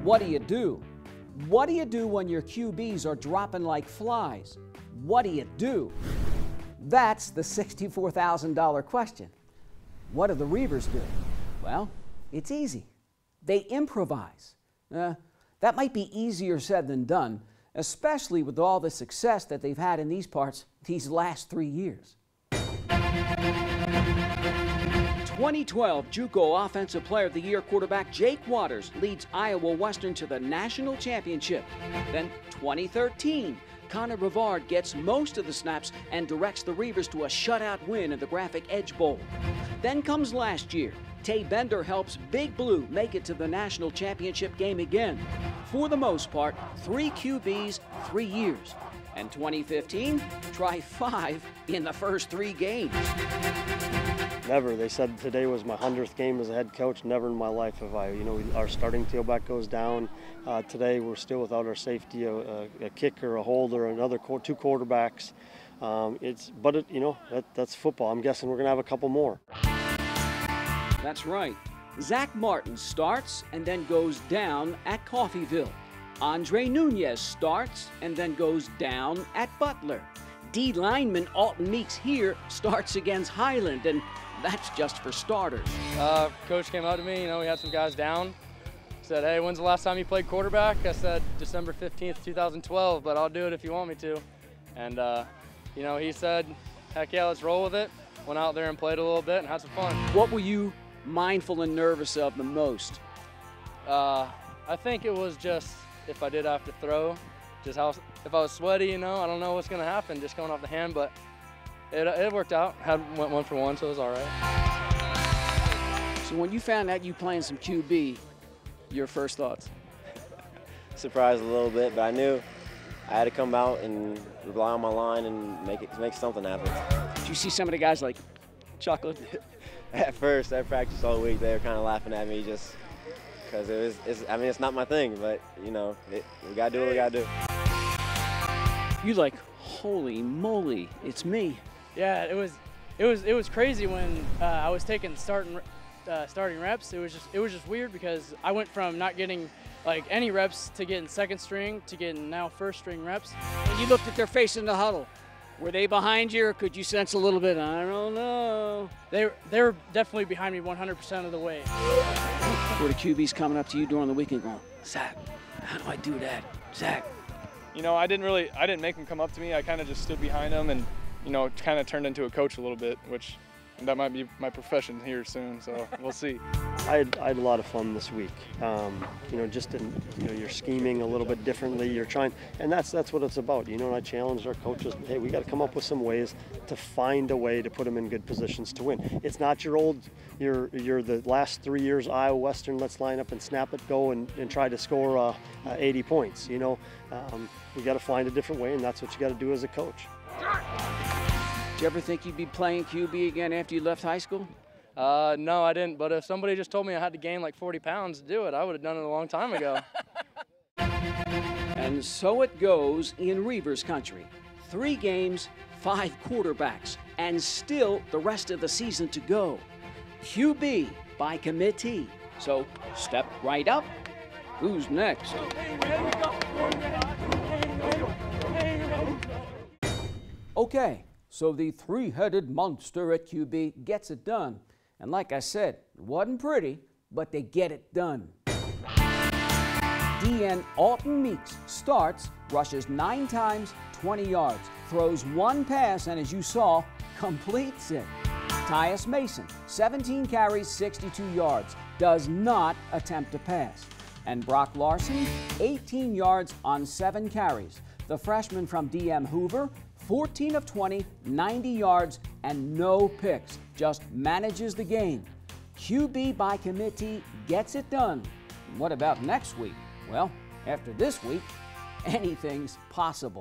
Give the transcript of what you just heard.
What do you do? What do you do when your QBs are dropping like flies? What do you do? That's the $64,000 question. What do the Reavers do? Well, it's easy. They improvise. That might be easier said than done, especially with all the success that they've had in these parts these last 3 years. 2012 JUCO Offensive Player of the Year quarterback Jake Waters leads Iowa Western to the national championship. Then 2013, Connor Brevard gets most of the snaps and directs the Reavers to a shutout win in the Graphic Edge Bowl. Then comes last year. Tay Bender helps Big Blue make it to the national championship game again. For the most part, 3 QBs, 3 years. And 2015, try 5 in the first 3 games. Never. They said today was my 100th game as a head coach. Never in my life have I. Our starting tailback goes down. Today we're still without our safety, a kicker, a holder, another 2 quarterbacks. That's football. I'm guessing we're going to have a couple more. That's right. Zach Martin starts and then goes down at Coffeyville. Andre Nunez starts and then goes down at Butler. D lineman Alton Meeks here starts against Highland, and that's just for starters. Coach came up to me, we had some guys down. Said, hey, when's the last time you played quarterback? I said, December 15th, 2012, but I'll do it if you want me to. And, he said, heck yeah, let's roll with it. Went out there and played a little bit and had some fun. What were you mindful and nervous of the most? I think it was just if I did have to throw, just how, if I was sweaty, I don't know what's going to happen just going off the hand, but it worked out. Went 1 for 1, so it was all right. So when you found out you playing some QB, your first thoughts? Surprised a little bit, but I knew I had to come out and rely on my line and make something happen. Did you see some of the guys like chuckling? At first, I practiced all week. They were kind of laughing at me just because it's not my thing, but we gotta do what we gotta do. You like, holy moly, it's me. Yeah, it was crazy when I was taking starting reps. It was just weird because I went from not getting like any reps to getting second string to getting now first string reps. And you looked at their face in the huddle. Were they behind you, or could you sense a little bit? I don't know. They were definitely behind me 100% of the way. Were the QBs coming up to you during the weekend going, Zach, how do I do that? Zach. I didn't make them come up to me. I kind of just stood behind them and, kind of turned into a coach a little bit, which that might be my profession here soon, so we'll see. I had a lot of fun this week. You're scheming a little bit differently. You're trying, and that's what it's about. And I challenged our coaches. Hey, we got to come up with some ways to find a way to put them in good positions to win. It's not you're the last 3 years Iowa Western. Let's line up and snap it, go and try to score 80 points. We got to find a different way, and that's what you got to do as a coach. Did you ever think you'd be playing QB again after you left high school? No, I didn't. But if somebody just told me I had to gain like 40 pounds to do it, I would have done it a long time ago. And so it goes in Reavers country. 3 games, 5 quarterbacks, and still the rest of the season to go. QB by committee. So step right up. Who's next? Okay, so the 3-headed monster at QB gets it done. And like I said, it wasn't pretty, but they get it done. DN Alton Meeks starts, rushes 9 times, 20 yards, throws 1 pass, and as you saw, completes it. Tyus Mason, 17 carries, 62 yards, does not attempt to pass. And Brock Larson, 18 yards on 7 carries. The freshman from DM Hoover, 14 of 20, 90 yards, and no picks. Just manages the game. QB by committee gets it done. What about next week? Well, after this week, anything's possible.